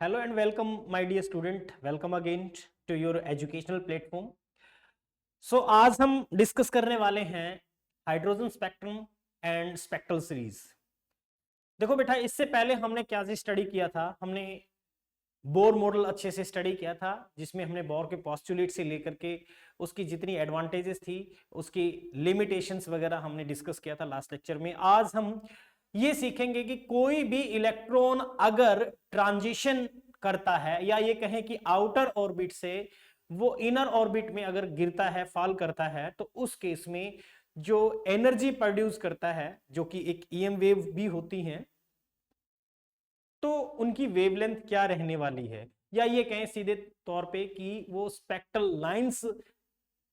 Hello and welcome, my dear student. Welcome again to your educational platform. So आज हम discuss करने वाले हैं hydrogen spectrum and spectral series. देखो बेटा, इससे पहले हमने क्या स्टडी किया था? हमने बोर मॉडल अच्छे से स्टडी किया था, जिसमें हमने बोर के पोस्टुलेट से लेकर के उसकी जितनी एडवांटेजेस थी, उसकी लिमिटेशंस वगैरह हमने डिस्कस किया था लास्ट लेक्चर में। आज हम ये सीखेंगे कि कोई भी इलेक्ट्रॉन अगर ट्रांजिशन करता है, या ये कहें कि आउटर ऑर्बिट से वो इनर ऑर्बिट में अगर गिरता है, फॉल करता है, तो उस केस में जो एनर्जी प्रोड्यूस करता है, जो कि एक ईएम वेव भी होती है, तो उनकी वेवलेंथ क्या रहने वाली है, या ये कहें सीधे तौर पे कि वो स्पेक्ट्रल लाइंस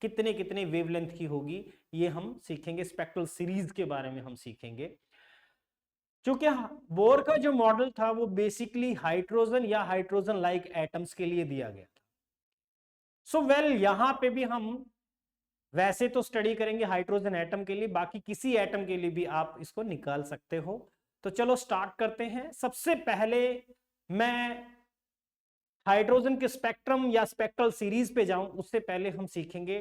कितने कितने वेवलेंथ की होगी, ये हम सीखेंगे। स्पेक्ट्रल सीरीज के बारे में हम सीखेंगे। क्योंकि बोर का जो मॉडल था वो बेसिकली हाइड्रोजन या हाइड्रोजन लाइक एटम्स के लिए दिया गया था। सो यहां पे भी हम वैसे तो स्टडी करेंगे हाइड्रोजन एटम के लिए, बाकी किसी एटम के लिए भी आप इसको निकाल सकते हो। तो चलो स्टार्ट करते हैं। सबसे पहले मैं हाइड्रोजन के स्पेक्ट्रम या स्पेक्ट्रल सीरीज पे जाऊं, उससे पहले हम सीखेंगे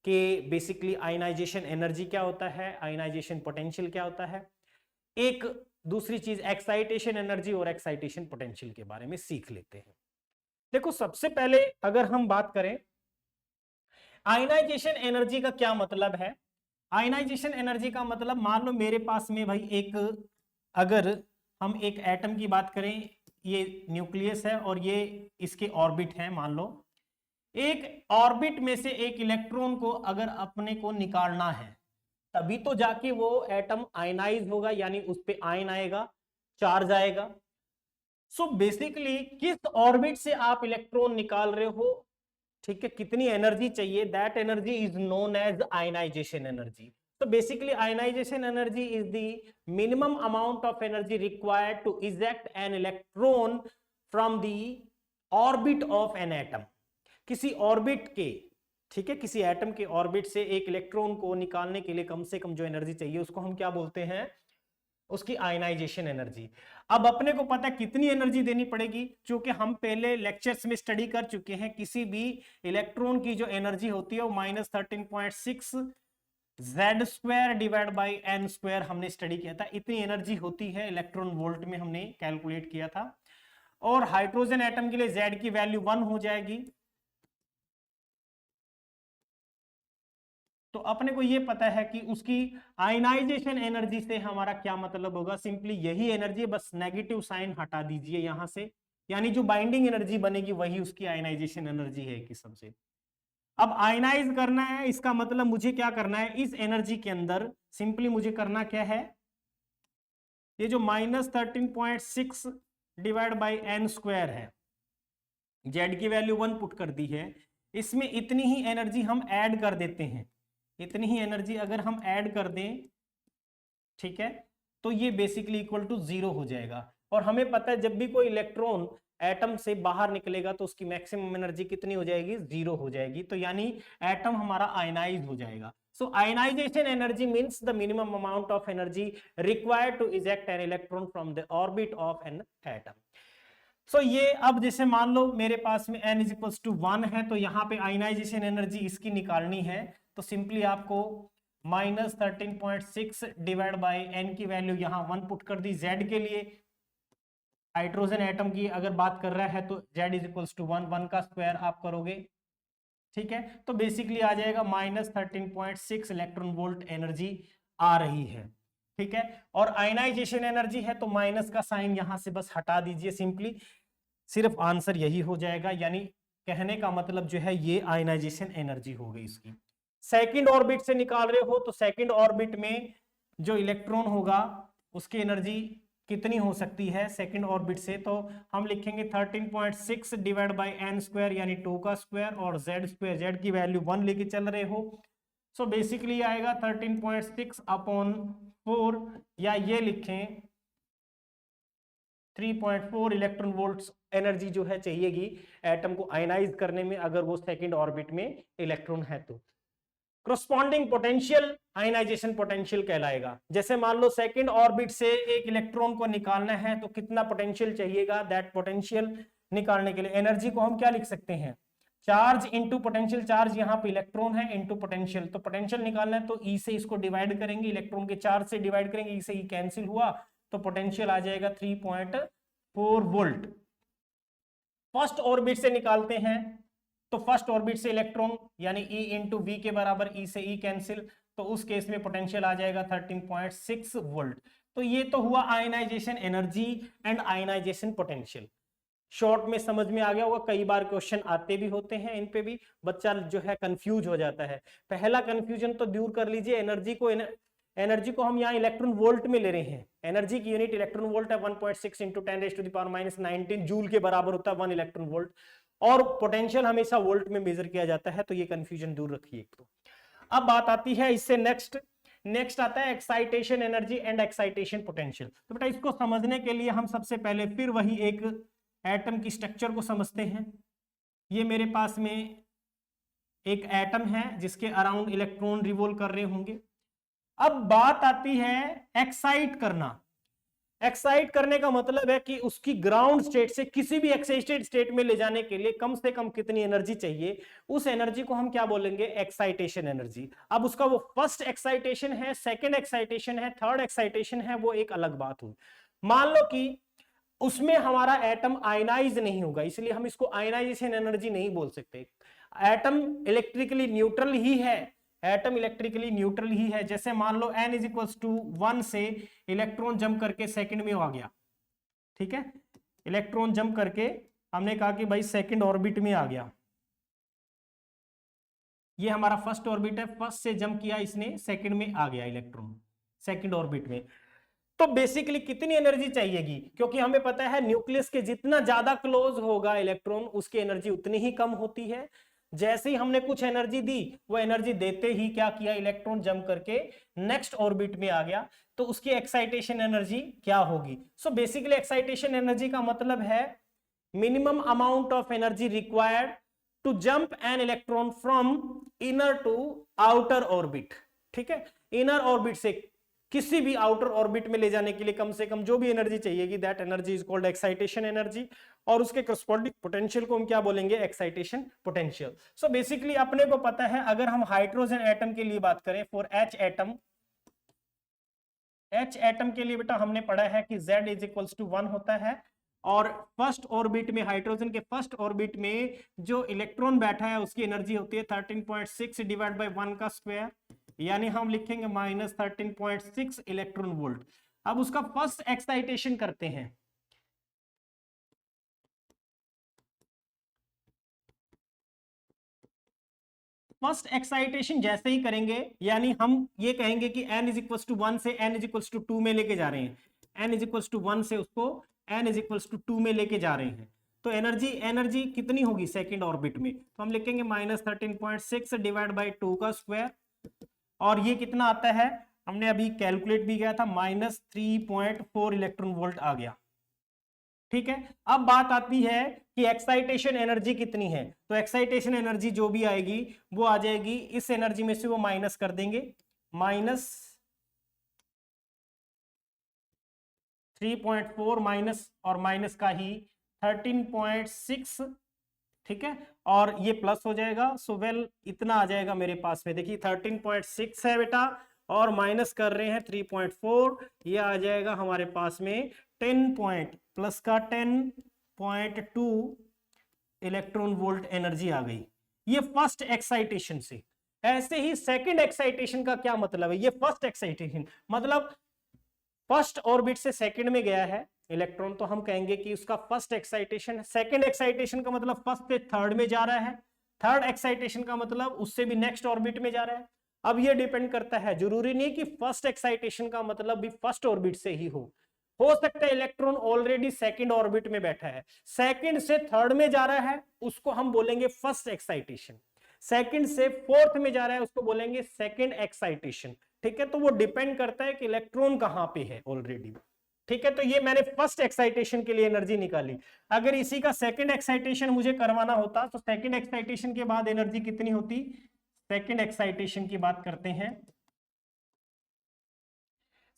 कि बेसिकली आयनाइजेशन एनर्जी क्या होता है, आयनाइजेशन पोटेंशियल क्या होता है। एक दूसरी चीज एक्साइटेशन एनर्जी और एक्साइटेशन पोटेंशियल के बारे में सीख लेते हैं। देखो, सबसे पहले अगर हम बात करें आयनाइजेशन एनर्जी का क्या मतलब है। आयनाइजेशन एनर्जी का मतलब, मान लो मेरे पास में भाई एक, अगर हम एक एटम की बात करें, ये न्यूक्लियस है और ये इसके ऑर्बिट है। मान लो एक ऑर्बिट में से एक इलेक्ट्रॉन को अगर अपने को निकालना है, तभी तो जाके वो एटम आयनाइज होगा, यानी उस पे आयन आएगा, चार्ज आएगा। सो बेसिकली किस ऑर्बिट से आप इलेक्ट्रॉन निकाल रहे हो, ठीक है, कितनी एनर्जी चाहिए, that energy is known as ionisation energy. तो basically ionisation energy is the minimum amount of energy required to eject an electron from the orbit of an atom. किसी ऑर्बिट के, ठीक है, किसी एटम के ऑर्बिट से एक इलेक्ट्रॉन को निकालने के लिए कम से कम जो एनर्जी चाहिए, उसको हम क्या बोलते हैं? उसकी आयनाइजेशन एनर्जी। अब अपने को पता है कितनी एनर्जी देनी पड़ेगी, क्योंकि हम पहले लेक्चर्स में स्टडी कर चुके हैं। किसी भी इलेक्ट्रॉन की जो एनर्जी होती है वो -13.6 Z square divide by n square हमने स्टडी किया था। इतनी एनर्जी होती है, इलेक्ट्रॉन वोल्ट में हमने कैलकुलेट किया था। और हाइड्रोजन एटम के लिए जेड की वैल्यू 1 हो जाएगी। तो अपने को यह पता है कि उसकी आयनाइजेशन एनर्जी से हमारा क्या मतलब होगा। सिंपली यही एनर्जी, बस नेगेटिव साइन हटा दीजिए यहां से, यानी जो बाइंडिंग एनर्जी बनेगी वही उसकी आयनाइजेशन एनर्जी है किस्म से। अब आयनाइज करना है, इसका मतलब मुझे क्या करना है, इस एनर्जी के अंदर सिंपली मुझे करना क्या है, ये जो -13.6 डिवाइड बाई एन स्क्वायर है, जेड की वैल्यू 1 पुट कर दी है, इसमें इतनी ही एनर्जी हम ऐड कर देते हैं। इतनी ही एनर्जी अगर हम ऐड कर दें, ठीक है, तो ये बेसिकली इक्वल टू 0 हो जाएगा। और हमें पता है जब भी कोई इलेक्ट्रॉन एटम से बाहर निकलेगा तो उसकी मैक्सिमम एनर्जी कितनी हो जाएगी? 0 हो जाएगी। तो यानी एटम हमारा आयनाइज हो जाएगा। So ionisation energy means the minimum amount of energy required to eject an electron from the orbit of an atom. So ये, अब जैसे मान लो मेरे पास में n इज टू 1 है, तो यहां पे आयनाइजेशन एनर्जी इसकी निकालनी है। तो सिंपली आपको -13.6 डिवाइड बाई एन की वैल्यू यहां 1 पुट कर दी। जेड के लिए, हाइड्रोजन एटम की अगर बात कर रहा है तो जेड इज इक्वल्स टू 1, 1 का स्क्वायर आप करोगे, ठीक है, तो बेसिकली आ जाएगा -13.6 इलेक्ट्रॉन वोल्ट एनर्जी आ रही है, ठीक है। और आयनाइजेशन एनर्जी है तो माइनस का साइन यहां से बस हटा दीजिए सिंपली, सिर्फ आंसर यही हो जाएगा। यानी कहने का मतलब जो है ये आयनाइजेशन एनर्जी हो गई इसकी। सेकंड ऑर्बिट से निकाल रहे हो तो सेकंड ऑर्बिट में जो इलेक्ट्रॉन होगा उसकी एनर्जी कितनी हो सकती है सेकंड ऑर्बिट से, तो हम लिखेंगे 13.6 डिवाइड बाई एन स्क्वायर, यानी 2 का स्क्वायर, और जेड स्क्वायर, जेड की वैल्यू 1 लेके चल रहे हो। सो बेसिकली आएगा 13.6 अपॉन 4, या ये लिखें 3.4 इलेक्ट्रॉन वोल्ट्स एनर्जी जो है चाहिएगी एटम को आयनाइज करने में, अगर वो सेकंड ऑर्बिट में इलेक्ट्रॉन है तो। corresponding potential आयनाइजेशन पोटेंशियल कहलाएगा। जैसे मान लो सेकंड ऑर्बिट से एक इलेक्ट्रॉन को निकालना है तो कितना पोटेंशियल चाहिएगा, दैट पोटेंशियल निकालने के लिए एनर्जी को हम क्या लिख सकते हैं, चार्ज इंटू पोटेंशियल, चार्ज यहाँ पे इलेक्ट्रॉन है इंटू पोटेंशियल, तो पोटेंशियल निकालना है तो ई से इसको डिवाइड करेंगे, इलेक्ट्रॉन के चार्ज से डिवाइड करेंगे, ई से ई कैंसिल हुआ तो पोटेंशियल आ जाएगा 3.4 वोल्ट। फर्स्ट ऑर्बिट से निकालते हैं तो फर्स्ट ऑर्बिट से इलेक्ट्रॉन यानी E इंटू वी के बराबर, E से E कैंसिल, तो उस केस में पोटेंशियल आ जाएगा 13.6 वोल्ट। तो ये तो हुआ ionization energy and ionization potential. Short में समझ में आ गया होगा, कई बार क्वेश्चन आते भी होते हैं, इन पे भी बच्चा जो है कंफ्यूज हो जाता है। पहला कंफ्यूजन तो दूर कर लीजिए, एनर्जी को हम यहाँ इलेक्ट्रॉन वोल्ट में ले रहे हैं, एनर्जी की यूनिट इलेक्ट्रॉन वोल्ट है, 1.6 इंटू 10⁻⁻19 जूल के बराबर होता है 1 इलेक्ट्रॉन वोल्ट, और पोटेंशियल हमेशा वोल्ट में मेजर किया जाता है, तो ये कंफ्यूजन दूर रखिए। तो अब बात आती है इससे नेक्स्ट आता है excitation energy and excitation potential. तो बेटा इसको समझने के लिए हम सबसे पहले फिर वही एक एटम की स्ट्रक्चर को समझते हैं। ये मेरे पास में एक एटम है जिसके अराउंड इलेक्ट्रॉन रिवॉल्व कर रहे होंगे। अब बात आती है एक्साइट करना। एक्साइट करने का मतलब है कि उसकी ग्राउंड स्टेट से किसी भी एक्साइटेड स्टेट में ले जाने के लिए कम से कम कितनी एनर्जी चाहिए, उस एनर्जी को हम क्या बोलेंगे, एक्साइटेशन एनर्जी। अब उसका वो फर्स्ट एक्साइटेशन है, सेकंड एक्साइटेशन है, थर्ड एक्साइटेशन है, वो एक अलग बात हुई। मान लो कि उसमें हमारा एटम आयनाइज नहीं होगा, इसलिए हम इसको आयनाइजेशन एनर्जी नहीं बोल सकते। एटम इलेक्ट्रिकली न्यूट्रल ही है, एटम इलेक्ट्रिकली न्यूट्रल ही है। जैसे मान लो n इज इक्वल्स टू 1 से इलेक्ट्रॉन जंप करके सेकंड में आ गया, ठीक है, इलेक्ट्रॉन जंप करके हमने कहा कि भाई सेकंड ऑर्बिट में आ गया, ये हमारा फर्स्ट ऑर्बिट है, फर्स्ट से जंप किया इसने, सेकंड में आ गया इलेक्ट्रॉन सेकंड ऑर्बिट में। तो बेसिकली कितनी एनर्जी चाहिएगी, क्योंकि हमें पता है न्यूक्लियस के जितना ज्यादा क्लोज होगा इलेक्ट्रॉन उसकी एनर्जी उतनी ही कम होती है। जैसे ही हमने कुछ एनर्जी दी, वो एनर्जी देते ही क्या किया, इलेक्ट्रॉन जंप करके नेक्स्ट ऑर्बिट में आ गया, तो उसकी एक्साइटेशन एनर्जी क्या होगी। सो बेसिकली एक्साइटेशन एनर्जी का मतलब है minimum amount of energy required to jump an electron from inner to outer orbit. ठीक है, इनर ऑर्बिट से किसी भी आउटर ऑर्बिट में ले जाने के लिए कम से कम जो भी एनर्जी चाहिएगी, that energy is called excitation energy, और उसके करस्पॉन्डिंग पोटेंशियल को हम क्या बोलेंगे, एक्साइटेशन पोटेंशियल। सो बेसिकली अपने को पता है, अगर हम हाइड्रोजन एटम के लिए बात करें, फॉर एच एटम के लिए बेटा हमने पढ़ा है कि Z इज इक्वल्स टू 1 होता है, और फर्स्ट ऑर्बिट में, हाइड्रोजन के फर्स्ट ऑर्बिट में जो इलेक्ट्रॉन बैठा है उसकी एनर्जी होती है 13.6 डिवाइड बाय 1 का स्क्वायर, यानी हम लिखेंगे -13.6 इलेक्ट्रॉन वोल्ट। अब उसका फर्स्ट एक्साइटेशन करते हैं, फर्स्ट एक्साइटेशन जैसे ही करेंगे, यानी हम ये कहेंगे कि n इज इक्वल्स टू 1 से n इज इक्वल्स टू 2 में लेके जा रहे हैं, n इज इक्वल्स टू 1 से उसको n इज इक्वल्स टू 2 में लेके जा रहे हैं, तो एनर्जी कितनी होगी सेकंड ऑर्बिट में, तो हम लिखेंगे -13.6 डिवाइड बाय 2 का स्क्वायर, और ये कितना आता है, हमने अभी कैलकुलेट भी किया था, -3.4 इलेक्ट्रॉन वोल्ट आ गया। ठीक है, अब बात आती है कि एक्साइटेशन एनर्जी कितनी है, तो एक्साइटेशन एनर्जी जो भी आएगी वो आ जाएगी, इस एनर्जी में से वो माइनस कर देंगे, -3.4 माइनस और माइनस का ही 13.6, ठीक है, और ये प्लस हो जाएगा। सो वेल इतना आ जाएगा मेरे पास में, देखिए 13.6 है बेटा, और माइनस कर रहे हैं 3.4, ये आ जाएगा हमारे पास में 10.2 इलेक्ट्रॉन वोल्ट एनर्जी आ गई, ये फर्स्ट एक्साइटेशन से। ऐसे ही सेकंड एक्साइटेशन का क्या मतलब है, ये फर्स्ट एक्साइटेशन मतलब फर्स्ट ऑर्बिट से सेकंड में गया है इलेक्ट्रॉन, तो हम कहेंगे कि उसका फर्स्ट एक्साइटेशन। सेकंड एक्साइटेशन का मतलब फर्स्ट से थर्ड में जा रहा है, थर्ड एक्साइटेशन का मतलब उससे भी नेक्स्ट ऑर्बिट में जा रहा है। अब ये डिपेंड करता है, जरूरी नहीं कि फर्स्ट एक्साइटेशन का मतलब भी फर्स्ट ऑर्बिट से ही हो सकता है इलेक्ट्रॉन ऑलरेडी सेकंड ऑर्बिट में बैठा है, सेकंड से थर्ड में जा रहा है, उसको हम बोलेंगे फर्स्ट एक्साइटेशन, सेकंड से फोर्थ में जा रहा है उसको बोलेंगे सेकंड एक्साइटेशन। ठीक है, तो वो डिपेंड करता है कि इलेक्ट्रॉन कहां पे है ऑलरेडी। ठीक है, तो ये मैंने फर्स्ट एक्साइटेशन के लिए एनर्जी निकाली। अगर इसी का सेकंड एक्साइटेशन मुझे करवाना होता तो सेकंड एक्साइटेशन के बाद एनर्जी कितनी होती, सेकेंड एक्साइटेशन की बात करते हैं।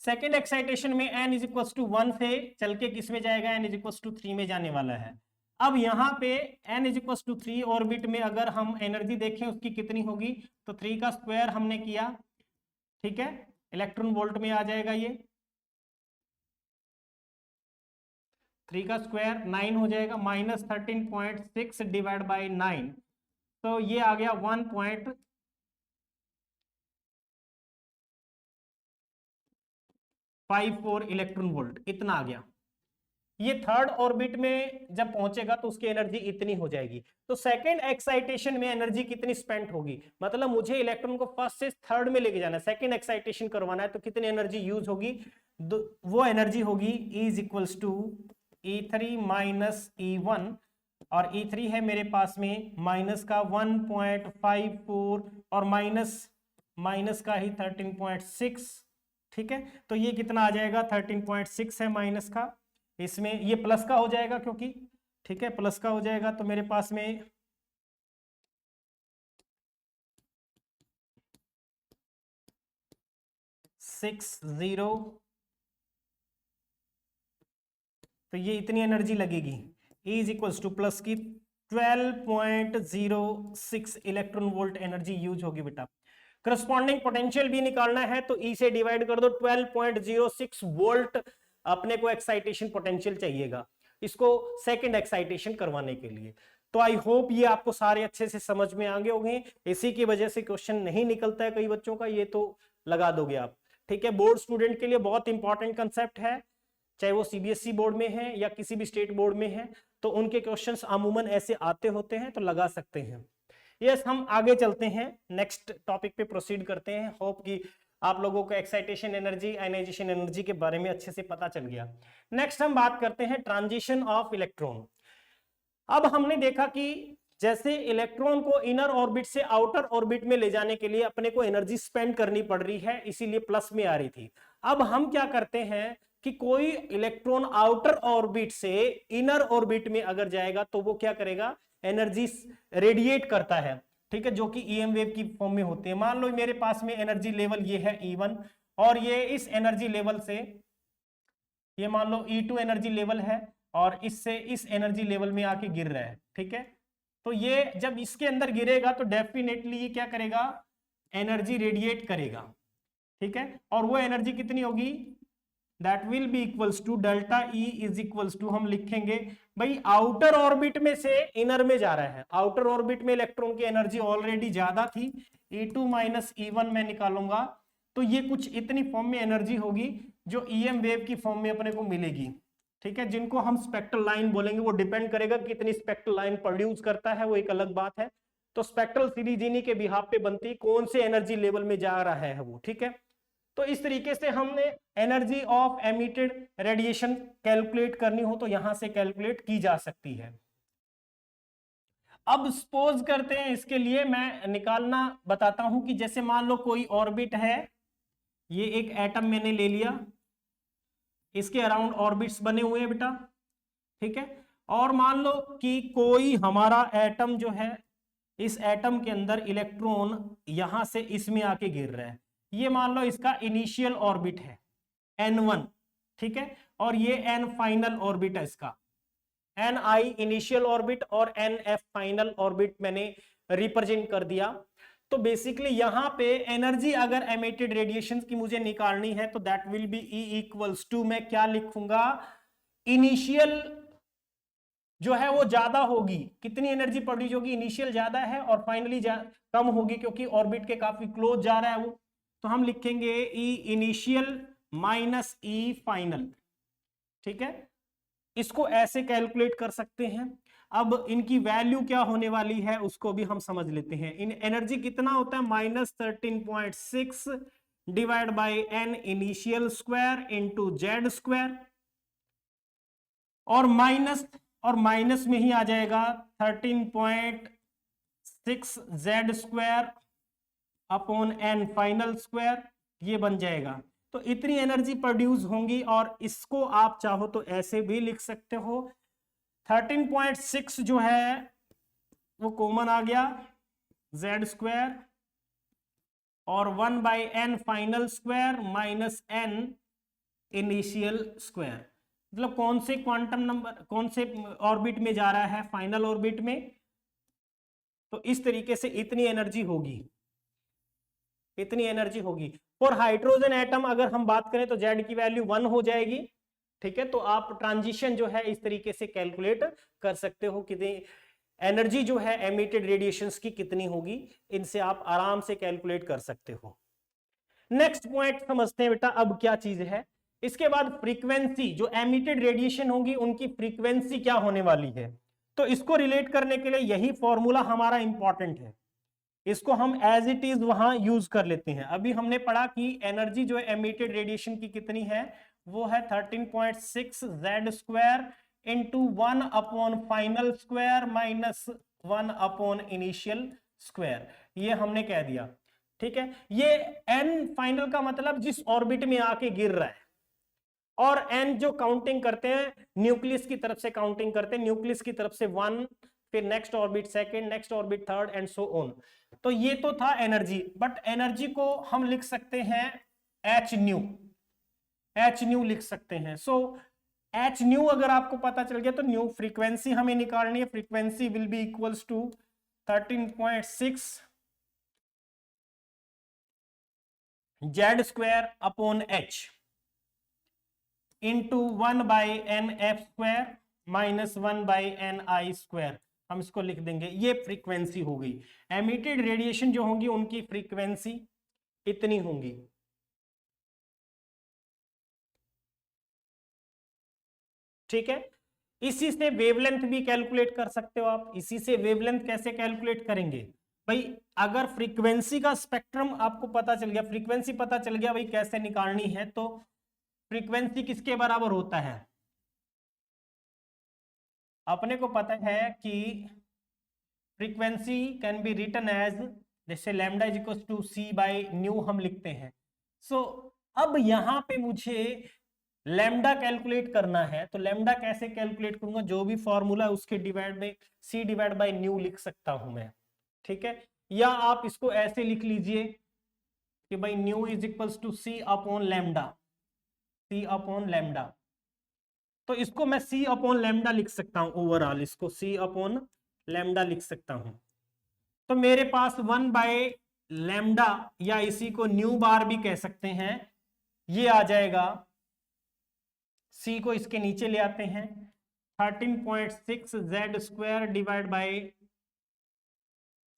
सेकेंड एक्साइटेशन में n इज इक्वल टू 1 से चल के किस में जाएगा, n इज इक्वल टू 3 में जाने वाला है। अब यहां पे n is equal to 3 orbit में अगर हम एनर्जी देखें उसकी कितनी होगी, तो 3 का स्क्वायर हमने किया, ठीक है, इलेक्ट्रॉन वोल्ट में आ जाएगा ये, 3 का स्क्वायर 9 हो जाएगा, माइनस 13.6 डिवाइड बाई 9, तो ये आ गया 1.54 इलेक्ट्रॉन वोल्ट, इतना आ गया। ये थर्ड ऑर्बिट में जब पहुंचेगा तो उसकी एनर्जी इतनी हो जाएगी। तो सेकंड एक्साइटेशन में एनर्जी कितनी स्पेंड होगी, मतलब मुझे इलेक्ट्रॉन को फर्स्ट से थर्ड में लेके जाना है, सेकंड एक्साइटेशन करवाना है, तो कितनी एनर्जी यूज होगी, वो एनर्जी होगी E is equals to E3 minus E1, और E3 है मेरे पास में माइनस का 1.54 और माइनस का ही 13.6, ठीक है, तो ये कितना आ जाएगा, 13.6 है माइनस का, इसमें ये प्लस का हो जाएगा क्योंकि, ठीक है, प्लस का हो जाएगा, तो मेरे पास में 60, तो ये इतनी एनर्जी लगेगी, E is equals two plus की 12.06 इलेक्ट्रॉन वोल्ट एनर्जी यूज होगी बेटा। करस्पॉन्डिंग पोटेंशियल भी निकालना है तो E से डिवाइड कर दो, 12.06 वोल्ट अपने को एक्साइटेशन पोटेंशियल चाहिएगा इसको सेकंड एक्साइटेशन करवाने के लिए। तो आई होप ये आपको सारे अच्छे से समझ में आ गए होंगे, इसी की वजह से क्वेश्चन नहीं निकलता है कई बच्चों का, ये तो लगा दोगे आप, ठीक है। बोर्ड स्टूडेंट के लिए बहुत इंपॉर्टेंट कंसेप्ट है, चाहे वो सीबीएसई बोर्ड में है या किसी भी स्टेट बोर्ड में है, तो उनके क्वेश्चंस अमूमन ऐसे आते होते हैं, तो लगा सकते हैं। यस, हम आगे चलते हैं, नेक्स्ट टॉपिक पे प्रोसीड करते हैं। होप कि आप लोगों को एक्साइटेशन एनर्जी, आयनाइजेशन एनर्जी के बारे में अच्छे से पता चल गया। नेक्स्ट हम बात करते हैं ट्रांजिशन ऑफ इलेक्ट्रॉन। अब हमने देखा कि जैसे इलेक्ट्रॉन को इनर ऑर्बिट से आउटर ऑर्बिट में ले जाने के लिए अपने को एनर्जी स्पेंड करनी पड़ रही है, इसीलिए प्लस में आ रही थी। अब हम क्या करते हैं कि कोई इलेक्ट्रॉन आउटर ऑर्बिट से इनर ऑर्बिट में अगर जाएगा तो वो क्या करेगा, एनर्जी रेडिएट करता है, ठीक है, जो कि ईएम वेव की फॉर्म में होते हैं। मान लो मेरे पास में एनर्जी लेवल ये है E1, और ये इस एनर्जी लेवल से, ये मान लो E2 एनर्जी लेवल है, और इससे इस एनर्जी लेवल में आके गिर रहा है, ठीक है। तो ये जब इसके अंदर गिरेगा तो डेफिनेटली ये क्या करेगा, एनर्जी रेडिएट करेगा, ठीक है, और वो एनर्जी कितनी होगी, that will be equals to delta E is equals to, हम लिखेंगे भाई आउटर ऑर्बिट में से इनर में जा रहा है, आउटर ऑर्बिट में इलेक्ट्रॉन की एनर्जी ऑलरेडी ज्यादा थी, E2 माइनस E1 में निकालूंगा तो ये कुछ इतनी फॉर्म में एनर्जी होगी जो ईएम वेव की फॉर्म में अपने को मिलेगी, ठीक है, जिनको हम स्पेक्ट्रल लाइन बोलेंगे। वो डिपेंड करेगा कितनी स्पेक्ट्रल लाइन प्रोड्यूस करता है, वो एक अलग बात है। तो स्पेक्ट्रल सीरीज इन्हीं के बिहाफ पे बनती है, कौन से एनर्जी लेवल में जा रहा है वो, ठीक है। तो इस तरीके से हमने energy of emitted radiation calculate करनी हो तो यहां से कैलकुलेट की जा सकती है। अब सपोज करते हैं, इसके लिए मैं निकालना बताता हूं कि जैसे मान लो कोई ऑर्बिट है, ये एक एटम मैंने ले लिया, इसके अराउंड ऑर्बिट्स बने हुए हैं बेटा, ठीक है, और मान लो कि कोई हमारा एटम जो है, इस एटम के अंदर इलेक्ट्रॉन यहां से इसमें आके गिर रहा है, ये मान लो इसका इनिशियल ऑर्बिट है N1, ठीक है, और ये N फाइनल ऑर्बिट है इसका, Ni इनिशियल ऑर्बिट और NF फाइनल ऑर्बिट मैंने रिप्रेजेंट कर दिया। तो बेसिकली यहां पे एनर्जी अगर एमिटेड रेडिएशन की मुझे निकालनी है तो that will be E equals to, मैं क्या लिखूंगा, इनिशियल जो है वो ज्यादा होगी, कितनी एनर्जी प्रोड्यूस होगी, इनिशियल ज्यादा है और फाइनली कम होगी क्योंकि ऑर्बिट के काफी क्लोज जा रहा है वो, तो हम लिखेंगे E initial minus E final, ठीक है। इसको ऐसे कैलकुलेट कर सकते हैं। अब इनकी वैल्यू क्या होने वाली है उसको भी हम समझ लेते हैं। इन एनर्जी कितना होता है, -13.6 divide by N initial square into Z square, और माइनस में ही आ जाएगा 13.6 Z square upon N final square, ये बन जाएगा। तो इतनी एनर्जी प्रोड्यूस होंगी, और इसको आप चाहो तो ऐसे भी लिख सकते हो, 13.6 जो है वो कॉमन आ गया, जेड स्क्वायर और 1/n final square minus n initial square. मतलब कौन से क्वांटम नंबर कौन से ऑर्बिट में जा रहा है, फाइनल ऑर्बिट में, तो इस तरीके से इतनी एनर्जी होगी, इतनी एनर्जी होगी। फॉर हाइड्रोजन एटम अगर हम बात करें तो जेड की वैल्यू 1 हो जाएगी। ठीक है, तो आप ट्रांजिशन जो है इस तरीके से कैलकुलेट कर सकते हो, कितनी एनर्जी जो है एमिटेड रेडिएशंस की कितनी होगी, इनसे आप आराम से कैलकुलेट कर सकते हो। नेक्स्ट पॉइंट समझते हैं बेटा, अब क्या चीज है। इसके बाद फ्रीक्वेंसी, जो एमिटेड रेडिएशन होगी उनकी फ्रीक्वेंसी क्या होने वाली है, तो इसको रिलेट करने के लिए यही फॉर्मूला हमारा इंपॉर्टेंट है। इसको हम एज इट इज वहां यूज कर लेते हैं। अभी हमने पढ़ा कि एनर्जी जो है एमिटेड रेडिएशन की कितनी है, वो है 13.6 Z square into 1 upon final square minus 1 upon initial square, ये हमने कह दिया। ठीक है, ये एन फाइनल का मतलब जिस ऑर्बिट में आके गिर रहा है, और एन जो काउंटिंग करते हैं न्यूक्लियस की तरफ से काउंटिंग करते हैं, न्यूक्लियस की तरफ से 1, फिर next orbit second, next orbit third and so on. तो ये तो था एनर्जी, बट एनर्जी को हम लिख सकते हैं एच न्यू, एच न्यू लिख सकते हैं। सो एच न्यू अगर आपको पता चल गया तो न्यू फ्रीक्वेंसी हमें निकालनी है। Frequency will be equals to 13.6 Z square upon h into 1/n(f) square minus 1/ni square, हम इसको लिख देंगे। ये फ्रीक्वेंसी हो गई। एमिटेड रेडिएशन जो होंगी उनकी फ्रीक्वेंसी इतनी होंगी। ठीक है, इसी से वेवलेंथ भी कैलकुलेट कर सकते हो आप। इसी से वेवलेंथ कैसे कैलकुलेट करेंगे भाई, अगर फ्रीक्वेंसी का स्पेक्ट्रम आपको पता चल गया, फ्रीक्वेंसी पता चल गया भाई कैसे निकालनी है, तो फ्रीक्वेंसी किसके बराबर होता है, अपने को पता है कि frequency can be written as, जैसे lambda is equal to c by nu हम लिखते हैं। सो अब यहां पे मुझे लैम्डा कैलकुलेट करना है, तो लैम्डा कैसे कैलकुलेट करूंगा, जो भी फॉर्मूला उसके divide by c divide by nu लिख सकता हूं मैं। ठीक है, या आप इसको ऐसे लिख लीजिए कि भाई nu is equals to c upon lambda, c upon lambda. तो इसको मैं सी अपॉन लैम्डा लिख सकता हूं, ओवरऑल इसको सी अपॉन लैम्डा लिख सकता हूं। तो मेरे पास 1/लैम्डा, या इसी को न्यू बार भी कह सकते हैं, ये आ जाएगा। सी को इसके नीचे ले आते हैं, 13.6 Z square divide by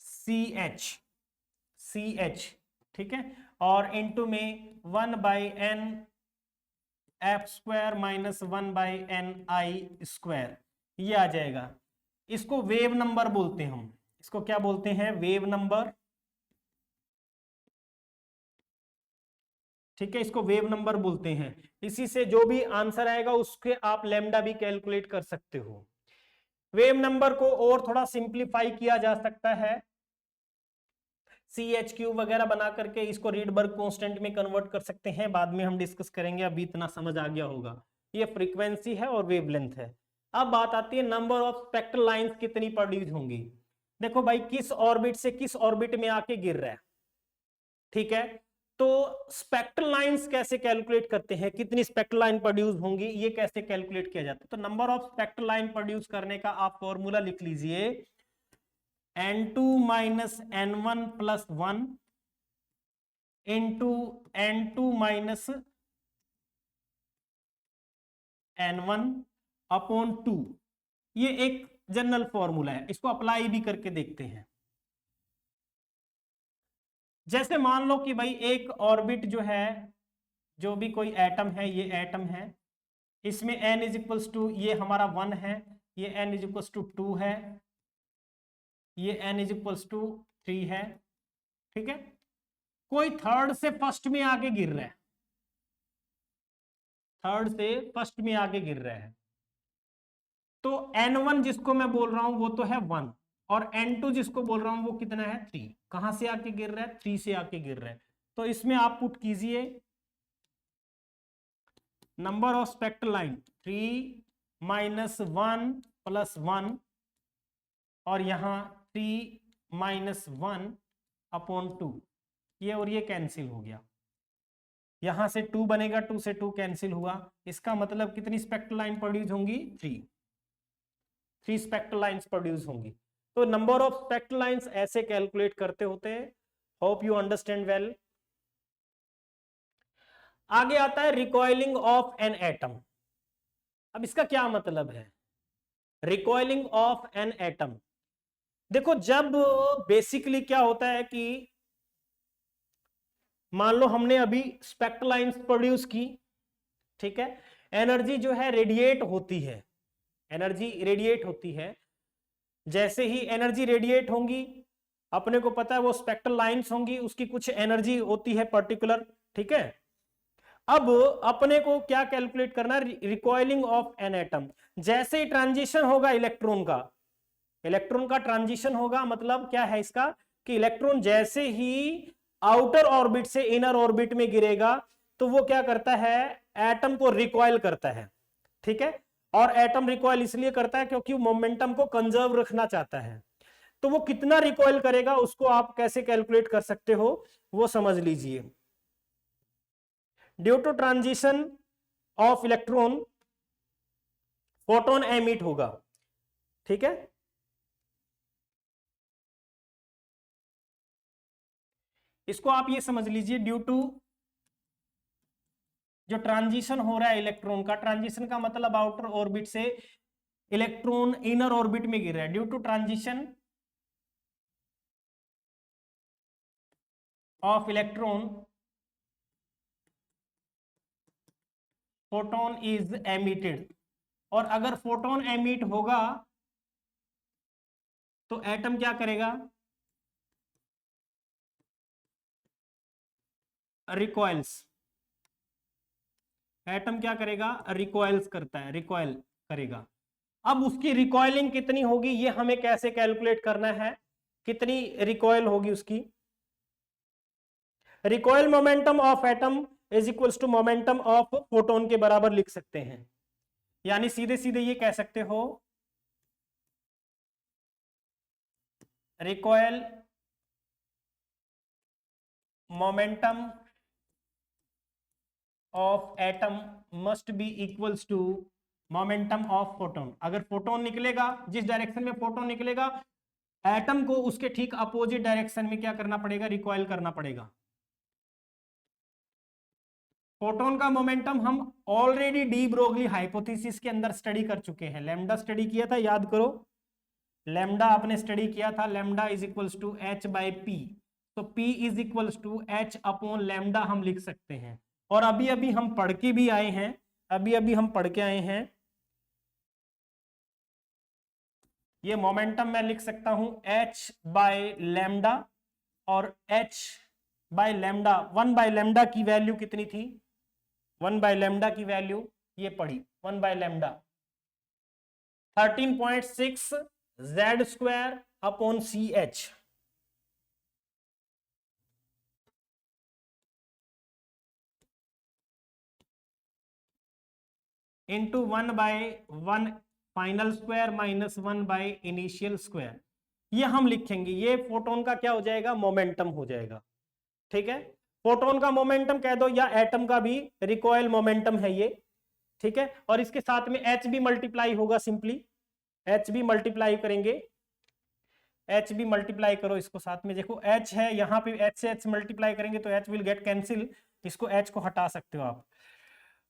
c h, ठीक है, और इंटू में 1/n(f) square minus 1/ni square, ये आ जाएगा। इसको वेव नंबर बोलते हैं हम, इसको क्या बोलते हैं, वेव नंबर। ठीक है, इसको वेव नंबर बोलते हैं। इसी से जो भी आंसर आएगा उसके आप लैम्डा भी कैलकुलेट कर सकते हो। वेव नंबर को और थोड़ा सिंप्लीफाई किया जा सकता है, CH³ वगैरह बना करके इसको रीडबर्ग कांस्टेंट में कन्वर्ट कर सकते हैं, बाद में हम डिस्कस करेंगे, अभी इतना समझ आ गया होगा। ये फ्रीक्वेंसी है और वेवलेंथ है। अब बात आती है नंबर ऑफ स्पेक्ट्रल लाइंस कितनी प्रोड्यूस होंगी। देखो भाई, किस ऑर्बिट से किस ऑर्बिट में आके गिर रहा है, ठीक है, तो स्पेक्ट्रल लाइंस कैसे कैलकुलेट करते हैं, कितनी स्पेक्ट्रल लाइन प्रोड्यूस होंगी, ये कैसे कैलकुलेट किया जाता है। तो number of spectral line produce करने का आप फॉर्मूला लिख लीजिए, n2 minus n1 plus 1 into n2 minus n1 upon 2। ये एक जनरल फॉर्मूला है, इसको अप्लाई भी करके देखते हैं। जैसे मान लो कि भाई एक ऑर्बिट जो है, जो भी कोई एटम है, ये एटम है, इसमें n इज इक्वल्स टू, ये हमारा 1 है, ये n इज इक्वल्स टू 2 है, ये n इज इक्वल्स टू 3 है। ठीक है, कोई थर्ड से फर्स्ट में आके गिर रहा है, थर्ड से फर्स्ट में आके गिर रहा है, तो n1 जिसको मैं बोल रहा हूं वो तो है 1, और n2 जिसको बोल रहा हूं वो कितना है 3। कहां से आके गिर रहा है, 3 से आके गिर रहा है। तो इसमें आप पुट कीजिए number of spectral line 3 minus 1 plus 1, और यहां 3 माइनस 1 अपॉन 2, ये और ये कैंसिल हो गया, यहां से 2 बनेगा, 2 से 2 कैंसिल हुआ, इसका मतलब कितनी स्पेक्ट्रल लाइन प्रोड्यूस होंगी? 3 स्पेक्ट्रल लाइंस प्रोड्यूस होंगी। तो नंबर ऑफ स्पेक्ट्रल लाइंस ऐसे कैलकुलेट करते होते हैं। Hope you understand well. आगे आता है रिकॉइलिंग ऑफ एन एटम। अब इसका क्या मतलब है रिकॉइलिंग ऑफ एन एटम? देखो, जब बेसिकली क्या होता है कि मान लो हमने अभी स्पेक्ट्रल लाइंस प्रोड्यूस की, ठीक है, एनर्जी जो है रेडिएट होती है, एनर्जी रेडिएट होती है। जैसे ही एनर्जी रेडिएट होंगी, अपने को पता है वो स्पेक्ट्रल लाइंस होंगी, उसकी कुछ एनर्जी होती है पर्टिकुलर, ठीक है। अब अपने को क्या कैलकुलेट करना? Recoiling of an atom. जैसे ही ट्रांजिशन होगा इलेक्ट्रॉन का ट्रांजिशन होगा, मतलब क्या है इसका कि इलेक्ट्रॉन जैसे ही आउटर ऑर्बिट से इनर ऑर्बिट में गिरेगा तो वो क्या करता है? एटम को रिकॉइल करता है, ठीक है। और एटम रिकॉइल इसलिए करता है क्योंकि वो मोमेंटम को कंजर्व रखना चाहता है। तो वो कितना रिकॉइल करेगा उसको आप कैसे कैलकुलेट कर सकते हो वो समझ लीजिए। Due to transition of electron photon emit होगा, ठीक है। इसको आप ये समझ लीजिए, ड्यू टू जो ट्रांजिशन हो रहा है इलेक्ट्रॉन का, ट्रांजिशन का मतलब आउटर ऑर्बिट से इलेक्ट्रॉन इनर ऑर्बिट में गिर रहा है, due to transition of electron photon is emitted. और अगर फोटोन एमिट होगा तो एटम क्या करेगा? रिकॉइल्स। एटम क्या करेगा? रिकॉइल्स करता है, रिकॉइल करेगा। अब उसकी रिकॉइलिंग कितनी होगी ये हमें कैसे कैलकुलेट करना है, कितनी रिकॉइल होगी उसकी? Recoil momentum of atom is equals to momentum of photon के बराबर लिख सकते हैं। यानी सीधे सीधे ये कह सकते हो recoil momentum of atom must be equals to momentum of photon. अगर फोटोन निकलेगा, जिस डायरेक्शन में फोटोन निकलेगा, एटम को उसके ठीक अपोजिट डायरेक्शन में क्या करना पड़ेगा? रिकॉइल करना पड़ेगा। फोटोन का मोमेंटम हम ऑलरेडी डी ब्रोगली हाइपोथेसिस के अंदर स्टडी कर चुके हैं। लैम्डा स्टडी किया था, याद करो, लैम्डा आपने स्टडी किया था। Lambda is equals to h by p, तो p is equals to h upon lambda हम लिख सकते हैं। और अभी अभी हम पढ़ के भी आए हैं, अभी अभी हम पढ़ के आए हैं, ये मोमेंटम मैं लिख सकता हूं एच बाय लैम्डा, और H by lambda, 1 by lambda की वैल्यू कितनी थी? 1 बाय लैम्डा की वैल्यू ये पड़ी, 1 by lambda 13.6 Z square upon c h. Into 1 by 1 final square minus 1 by initial square. ये हम लिखेंगे, ये फोटोन का क्या हो जाएगा? मोमेंटम हो जाएगा, ठीक है। फोटोन का मोमेंटम कह दो, या एटम का भी रिकॉइल मोमेंटम है ये, ठीक है। और इसके साथ में एच भी मल्टीप्लाई होगा, सिंपली एच भी मल्टीप्लाई करेंगे, एच भी मल्टीप्लाई करो इसको साथ में। देखो एच है यहाँ पे, एच से एच मल्टीप्लाई करेंगे तो एच विल गेट कैंसिल, इसको एच को हटा सकते हो आप।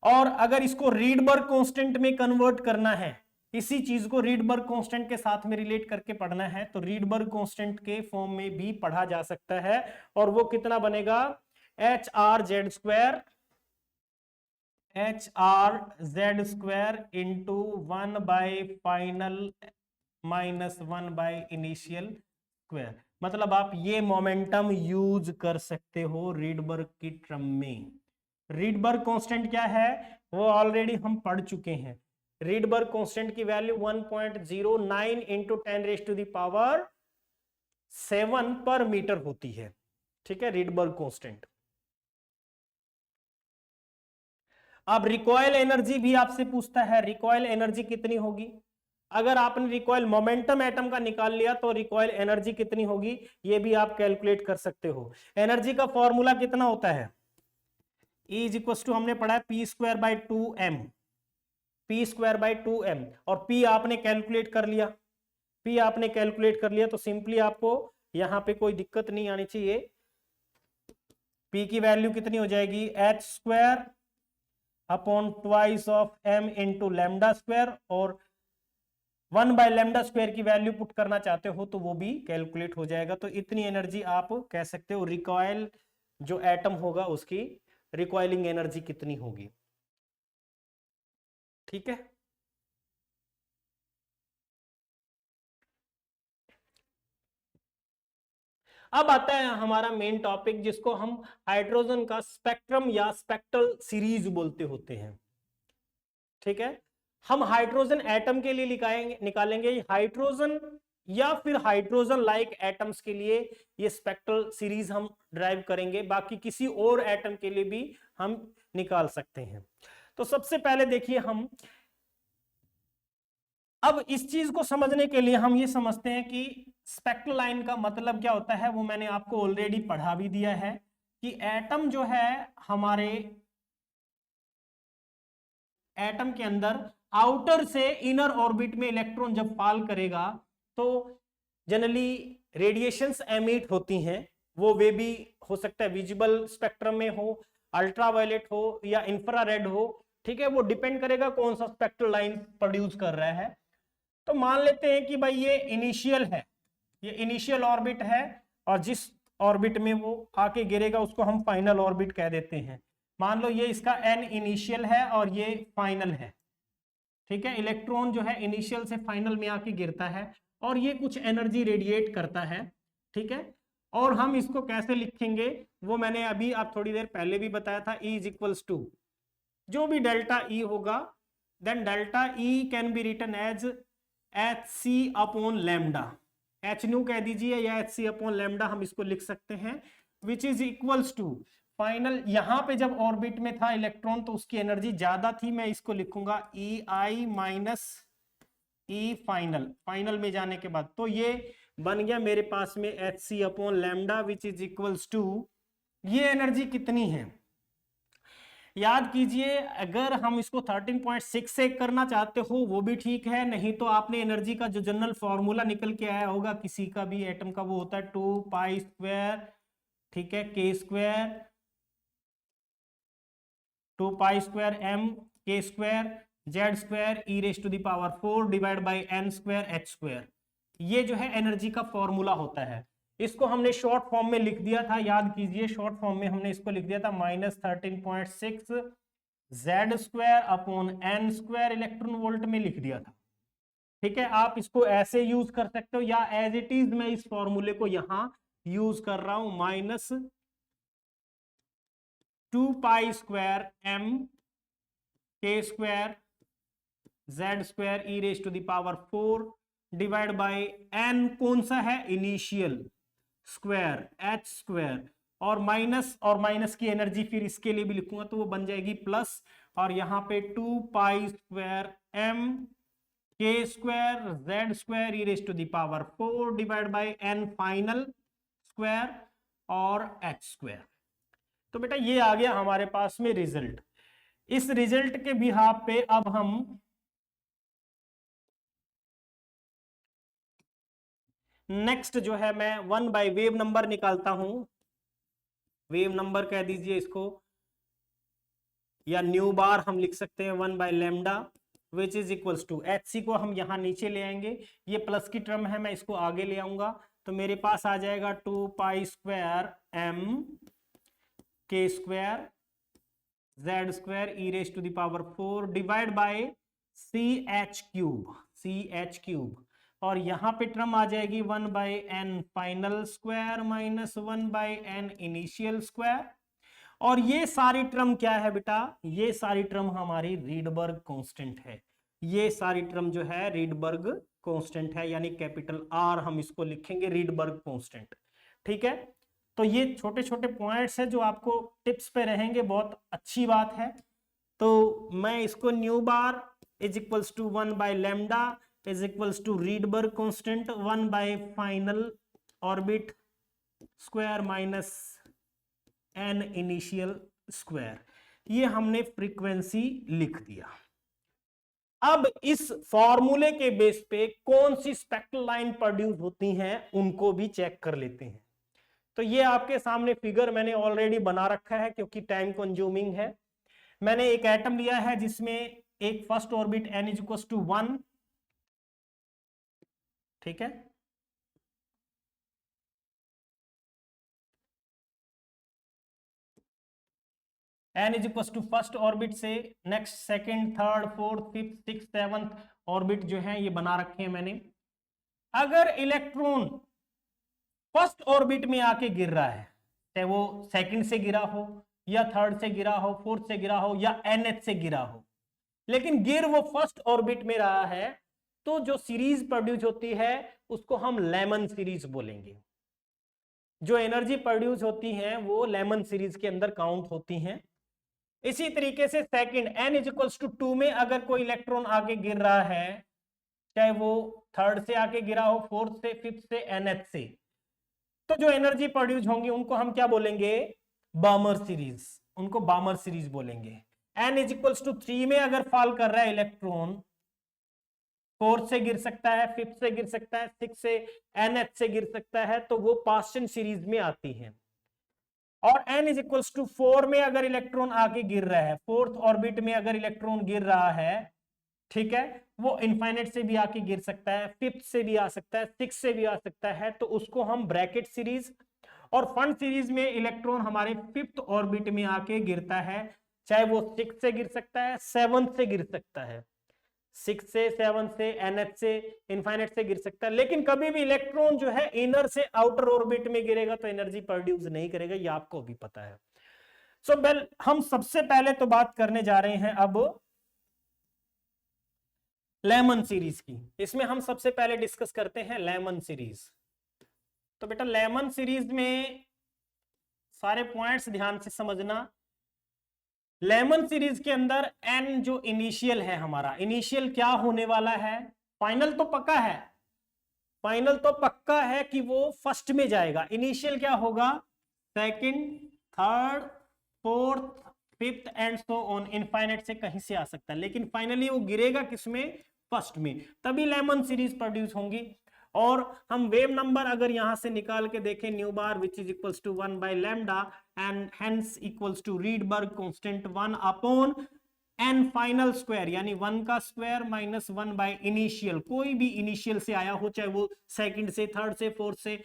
और अगर इसको रीडबर्ग कांस्टेंट में कन्वर्ट करना है, इसी चीज को रीडबर्ग कांस्टेंट के साथ में रिलेट करके पढ़ना है, तो रीडबर्ग कांस्टेंट के फॉर्म में भी पढ़ा जा सकता है। और वो कितना बनेगा? H R Z square, H R Z square into 1 by final minus 1 by initial square. मतलब आप ये मोमेंटम यूज कर सकते हो रीडबर्ग की टर्म में। रीडबर्ग कांस्टेंट क्या है वो ऑलरेडी हम पढ़ चुके हैं। रीडबर्ग कांस्टेंट की value 1.09 into 10 raise to the power 7 पर मीटर होती है, ठीक है, रीडबर्ग कांस्टेंट। अब रिकॉइल एनर्जी भी आपसे पूछता है, रिकॉइल एनर्जी कितनी होगी? अगर आपने रिकॉइल मोमेंटम एटम का निकाल लिया तो रिकॉइल एनर्जी कितनी होगी ये भी आप कैलकुलेट कर सकते हो। एनर्जी का फॉर्मूला कितना होता है, E इज इक्वल टू हमने पढ़ा है P square by 2m, P square by 2m, और P आपने कैलकुलेट कर लिया, P आपने कैलकुलेट कर लिया तो सिंपली आपको यहां पे कोई दिक्कत नहीं आनी चाहिए। P की वैल्यू कितनी हो जाएगी, h square upon twice of m into lambda square, और 1 बाय लैम्डा स्क्वायर की वैल्यू पुट करना चाहते हो तो वो भी कैलकुलेट हो जाएगा। तो इतनी एनर्जी आप कह सकते हो रिकॉइल जो एटम होगा उसकी रिकॉइलिंग एनर्जी कितनी होगी। ठीक है, अब आता है हमारा मेन टॉपिक जिसको हम हाइड्रोजन का स्पेक्ट्रम या स्पेक्ट्रल सीरीज बोलते होते हैं। ठीक है, हम हाइड्रोजन एटम के लिए निकालेंगे हाइड्रोजन या फिर हाइड्रोजन लाइक एटम्स के लिए ये स्पेक्ट्रल सीरीज हम ड्राइव करेंगे, बाकी किसी और एटम के लिए भी हम निकाल सकते हैं। तो सबसे पहले देखिए, हम अब इस चीज को समझने के लिए हम ये समझते हैं कि स्पेक्ट्रल लाइन का मतलब क्या होता है, वो मैंने आपको ऑलरेडी पढ़ा भी दिया है कि एटम जो है हमारे एटम के अंदर आउटर से इनर ऑर्बिट में इलेक्ट्रॉन जब फॉल करेगा तो जनरली रेडिएशंस एमिट होती हैं, वो वे भी हो सकता है विजिबल स्पेक्ट्रम में हो, अल्ट्रावायलेट हो या इंफ्रारेड हो। ठीक है, वो डिपेंड करेगा कौन सा स्पेक्ट्रल लाइन प्रोड्यूस कर रहा है। तो मान लेते हैं कि भाई ये इनिशियल है, ये इनिशियल ऑर्बिट है, और जिस ऑर्बिट में वो आके गिरेगा उसको हम फाइनल ऑर्बिट कह देते हैं। मान लो ये इसका एन इनिशियल है और ये फाइनल है। ठीक है, इलेक्ट्रॉन जो है इनिशियल से फाइनल में आके गिरता है और ये कुछ एनर्जी रेडिएट करता है। ठीक है, और हम इसको कैसे लिखेंगे वो मैंने अभी आप थोड़ी देर पहले भी बताया था, E इज इक्वल्स टू जो भी डेल्टा E होगा, then delta E can be written as h c upon lambda, h nu कह दीजिए या एच सी अपॉन लैम्डा हम इसको लिख सकते हैं, which is equals to final. यहां पे जब ऑर्बिट में था इलेक्ट्रॉन तो उसकी एनर्जी ज्यादा थी, मैं इसको लिखूंगा ई आई माइनस ई फाइनल, फाइनल में जाने के बाद तो ये बन गया मेरे पास में h c upon lambda which is equals to, ये एनर्जी कितनी है याद कीजिए। अगर हम इसको 13.6 से करना चाहते हो वो भी ठीक है, नहीं तो आपने एनर्जी का जो जनरल फॉर्मूला निकल के आया होगा किसी का भी एटम का, वो होता है 2 पाई स्क्वायर, ठीक है, k square, 2 pi square m k square Z square e raise to the power 4 divide by n square h square. ये जो है एनर्जी का फॉर्मूला होता है। इसको हमने शॉर्ट फॉर्म में लिख दिया था, याद कीजिए शॉर्ट फॉर्म में हमने इसको लिख दिया था -13.6 Z square upon n square electron volt में लिख दिया था। ठीक है, आप इसको ऐसे यूज कर सकते हो या एज इट इज मैं इस फॉर्मूले को यहां यूज कर रहा हूं, -2 pi square m k square Z square e raise to the power 4 divide by n कौन सा है इनिशियल स्क्वायर एच स्क्वायर, और माइनस की एनर्जी फिर इसके लिए भी लिखूंगा तो वो बन जाएगी प्लस, और यहां पे 2 pi square m k square Z square e raise to the power 4 divide by n final square और एच स्क्वायर। तो बेटा ये आ गया हमारे पास में रिजल्ट। इस रिजल्ट के बिहाफ पे अब हम नेक्स्ट जो है मैं 1 बाय वेव नंबर निकालता हूं, वेव नंबर कह दीजिए इसको, या न्यू बार हम लिख सकते हैं 1 by lambda which is equals to h c को हम यहां नीचे ले आएंगे, ये प्लस की टर्म है मैं इसको आगे ले आऊंगा, तो मेरे पास आ जाएगा 2 pi square m k square Z square e raise to the power 4 divide by c h cube, और यहां पे टर्म आ जाएगी 1 by n final square minus 1 by n initial square, और ये सारी टर्म क्या है बेटा, ये सारी टर्म हमारी रीडबर्ग कांस्टेंट है, ये सारी टर्म जो है रीडबर्ग कांस्टेंट है, यानी कैपिटल आर हम इसको लिखेंगे रीडबर्ग कांस्टेंट। ठीक है, तो ये छोटे छोटे पॉइंट्स है जो आपको टिप्स पे रहेंगे, बहुत अच्छी बात है। तो मैं इसको nu bar is equals to 1 by lambda is equals to Rydberg constant 1 by final orbit square minus n initial square. ये हमने फ्रीक्वेंसी लिख दिया। अब इस फॉर्मूले के बेस पे कौन सी स्पेक्ट्रल लाइन प्रोड्यूस होती हैं उनको भी चेक कर लेते हैं। तो ये आपके सामने फिगर मैंने ऑलरेडी बना रखा है क्योंकि टाइम कंज्यूमिंग है। मैंने एक एटम लिया है जिसमें एक first orbit n is equal to 1, ठीक है, n is equal to first orbit से next second, third, fourth, fifth, six, seventh orbit जो है ये बना रखे हैं मैंने। अगर इलेक्ट्रॉन फर्स्ट ऑर्बिट में आके गिर रहा है, चाहे वो सेकंड से गिरा हो या थर्ड से गिरा हो, फोर्थ से गिरा हो या nth से गिरा हो, लेकिन गिर वो फर्स्ट ऑर्बिट में रहा है, तो जो सीरीज प्रोड्यूस होती है उसको हम लेमन सीरीज बोलेंगे। जो एनर्जी प्रोड्यूस होती है वो लेमन सीरीज के अंदर काउंट होती हैं। इसी तरीके से second n is equals to 2 में अगर कोई इलेक्ट्रॉन आके गिर रहा है, चाहे वो थर्ड से आके गिरा हो, फोर्थ से, फिफ्थ से, nth से, तो जो एनर्जी प्रोड्यूस होंगी उनको हम क्या बोलेंगे? बामर सीरीज। उनको बामर सीरीज बोलेंगे। n इज इक्वल्स टू 3 में अगर फॉल कर रहा है इलेक्ट्रॉन, फोर्थ से गिर सकता है, फिफ्थ से गिर सकता है, सिक्स से, nth से गिर सकता है, तो वो पास्चन सीरीज में आती है। और n इज इक्वल्स टू 4 में अगर इलेक्ट्रॉन आके गिर रहा है, फोर्थ ऑर्बिट में अगर इलेक्ट्रॉन गिर रहा है, ठीक है, वो इनफाइनाइट से भी आके गिर सकता है, फिफ्थ से भी आ सकता है, सिक्स से भी आ सकता है, तो उसको हम ब्रैकेट सीरीज। और फन सीरीज में इलेक्ट्रॉन हमारे फिफ्थ ऑर्बिट में आके गिरता है, चाहे वो सिक्स से गिर सकता है, सेवंथ से गिर सकता है, सिक्स से, सेवन से, nth से, इनफाइनाइट से गिर सकता है। लेकिन कभी भी इलेक्ट्रॉन जो है इनर से आउटर ऑर्बिट में गिरेगा तो एनर्जी प्रोड्यूस नहीं करेगा, ये आपको भी पता है। सो वेल, हम सबसे पहले तो बात करने जा रहे हैं अब लेमन सीरीज की। इसमें हम सबसे पहले डिस्कस करते हैं लेमन सीरीज। तो बेटा लेमन सीरीज में सारे पॉइंट्स ध्यान से समझना। लेमन सीरीज के अंदर n जो इनिशियल है हमारा, इनिशियल क्या होने वाला है? फाइनल तो पक्का है, फाइनल तो पक्का है कि वो फर्स्ट में जाएगा। इनिशियल क्या होगा? Second, third, fourth, fifth and so on, infinite से कहीं से आ सकता है, लेकिन फाइनली वो गिरेगा किसमें? फर्स्ट में। तभी लेमन सीरीज प्रोड्यूस होंगी। और हम वेव नंबर अगर यहां से निकाल के देखें, nu bar which is equals to 1 by lambda and hence equals to Rydberg constant 1 upon n final square, यानी 1 का स्क्वायर माइनस 1 बाय इनिशियल। कोई भी इनिशियल से आया हो, चाहे वो सेकंड से, थर्ड से, फोर्थ से,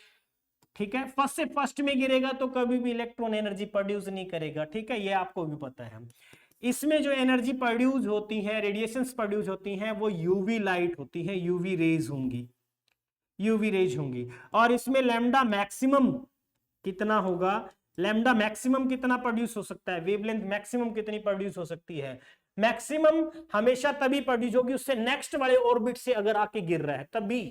ठीक है, फर्स्ट से फर्स्ट में गिरेगा तो कभी भी इलेक्ट्रॉन एनर्जी प्रोड्यूस नहीं करेगा, ठीक है, ये आपको भी पता है। इसमें जो एनर्जी प्रोड्यूस होती है, रेडिएशंस प्रोड्यूस होती हैं, वो यूवी लाइट होती है, यूवी रेज होंगी, यूवी रेज होंगी। और इसमें लैम्डा मैक्सिमम कितना होगा? लैम्डा मैक्सिमम कितना प्रोड्यूस हो सकता है? वेवलेंथ मैक्सिमम कितनी प्रोड्यूस हो सकती है? मैक्सिमम हमेशा तभी प्रोड्यूस होगी उससे नेक्स्ट वाले ऑर्बिट से अगर आके गिर रहा है तभी,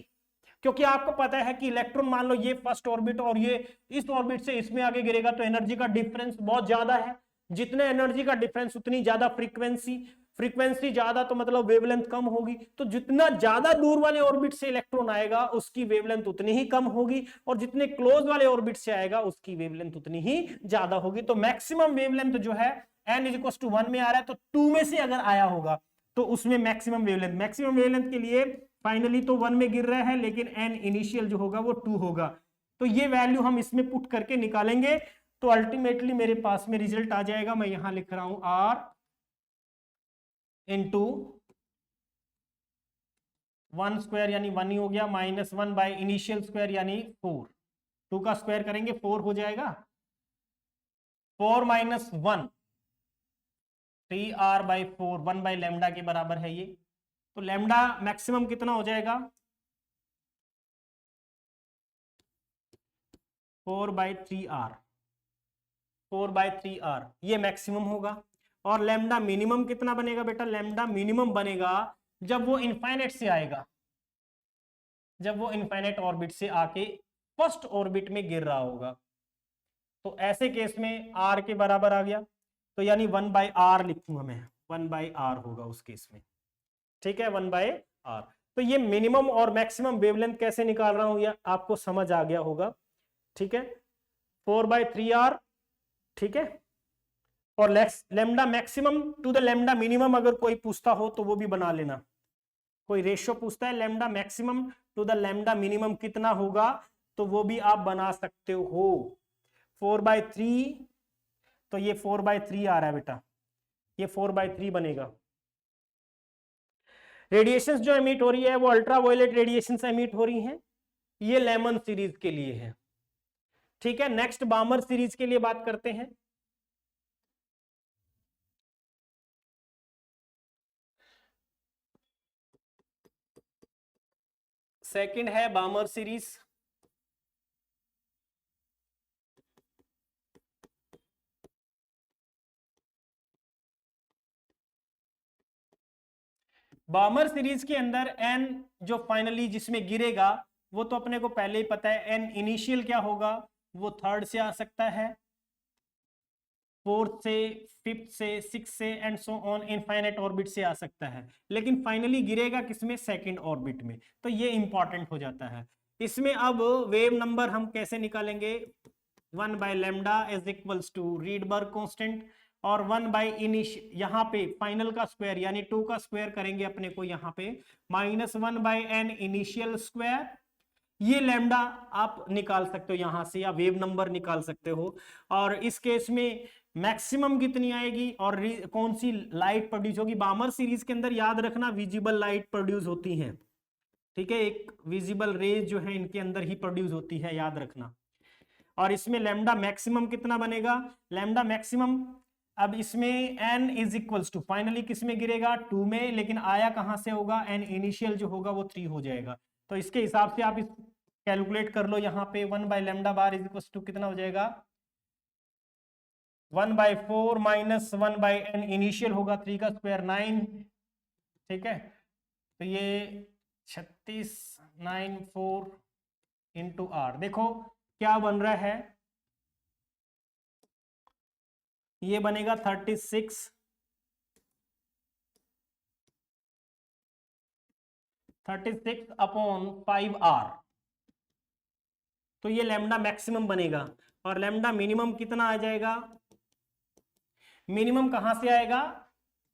क्योंकि आपको पता है कि इलेक्ट्रॉन, मान लो ये फर्स्ट ऑर्बिट और ये इस ऑर्बिट से इसमें आगे गिरेगा तो एनर्जी का डिफरेंस बहुत ज्यादा है। जितने एनर्जी का डिफरेंस उतनी ज्यादा फ्रीक्वेंसी, फ्रीक्वेंसी ज्यादा तो मतलब वेवलेंथ कम होगी। तो जितना ज्यादा दूर वाले ऑर्बिट से इलेक्ट्रॉन आएगा उसकी वेवलेंथ उतनी ही कम होगी, और जितने क्लोज वाले ऑर्बिट से आएगा उसकी वेवलेंथ उतनी ही ज्यादा होगी। तो मैक्सिमम वेवलेंथ जो है n इज इक्वल टू 1 में आ रहा है, तो 2 में से अगर आया होगा तो उसमें मैक्सिमम वेवलेंथ, मैक्सिमम वेवलेंथ के लिए फाइनली तो 1 में गिर रहा है, लेकिन n इनिशियल जो होगा वो 2 होगा। तो ये वैल्यू हम इसमें पुट करके निकालेंगे, तो अल्टीमेटली मेरे पास में रिजल्ट आ जाएगा। मैं यहां लिख रहा हूं r इंटू 1 स्क्वायर यानी 1 ही हो गया, माइनस 1 बाय इनिशियल स्क्वायर यानी 4, 2 का स्क्वायर करेंगे 4 हो जाएगा, 4 minus 1 3r by 4, 1 by lambda के बराबर है ये। तो लैम्डा मैक्सिमम कितना हो जाएगा? 4/3r, 4/3r ये मैक्सिमम होगा। और लैम्डा मिनिमम कितना बनेगा बेटा? लैम्डा मिनिमम बनेगा जब वो इनफाइनाइट से आएगा, जब वो इनफाइनाइट ऑर्बिट से आके फर्स्ट ऑर्बिट में गिर रहा होगा। तो ऐसे केस में r के बराबर आ गया, तो यानी 1/r लिखूंगा मैं, 1/r होगा उस केस में, ठीक है, 1/r। तो ये मिनिमम और मैक्सिमम वेवलेंथ कैसे निकाल रहा हूं, ये आपको समझ आ गया होगा, ठीक है। 4/3r, ठीक है। और lambda maximum to the lambda minimum अगर कोई पूछता हो तो वो भी बना लेना। कोई रेशियो पूछता है lambda maximum to the lambda minimum कितना होगा, तो वो भी आप बना सकते हो। 4/3, तो ये 4/3 आ रहा है बेटा, ये 4/3 बनेगा। रेडिएशंस जो एमिट हो रही है वो अल्ट्रावायलेट रेडिएशंस एमिट हो रही हैं, ये लेमन सीरीज के लिए है, ठीक है। नेक्स्ट बामर सीरीज के लिए बात करते हैं। सेकंड है बामर सीरीज। बामर सीरीज के अंदर एन जो फाइनली जिसमें गिरेगा वो तो अपने को पहले ही पता है, एन इनिशियल क्या होगा, वो थर्ड से आ सकता है, फोर्थ से, फिफ्थ से, सिक्स से and so on infinite orbit से आ सकता है, लेकिन फाइनली गिरेगा किसमें, सेकंड ऑर्बिट में। तो ये इंपॉर्टेंट हो जाता है। इसमें अब वेव नंबर हम कैसे निकालेंगे, 1/λ is equals to Rydberg constant, और 1/इनिश यहाँ पे फाइनल का स्क्वायर यानी 2 का स्क्वायर करेंगे अपने को यहाँ पे, -1/n इनिशियल स्क्वायर। ये लैम्डा आप निकाल सकते हो यहां से, या वेव नंबर निकाल सकते हो। और इस केस में मैक्सिमम कितनी आएगी और कौन सी लाइट प्रोड्यूस होगी। बामर सीरीज के अंदर याद रखना विजिबल लाइट प्रोड्यूस होती है, ठीक है, एक विजिबल रेज जो है इनके अंदर ही प्रोड्यूस होती है, याद रखना। और इसमें लैम्डा मैक्सिमम कितना बनेगा, लैम्डा मैक्सिमम, अब इसमें n is equals to finally किस में गिरेगा, 2 में, लेकिन आया कहां से होगा, n इनिशियल जो होगा वो 3 हो जाएगा। तो इसके हिसाब से आप इस कैलकुलेट कर लो, यहाँ पे 1/λ इज इक्वल्स टू कितना हो जाएगा, 1/4 - 1/n इनिशियल होगा, 3 का स्क्वायर 9, ठीक है। तो ये 3694 इंटू आर, देखो क्या बन रहा है, ये बनेगा 36 अपॉन 5r। तो ये लैम्डा मैक्सिमम बनेगा, और लैम्डा मिनिमम कितना आ जाएगा, मिनिमम कहां से आएगा,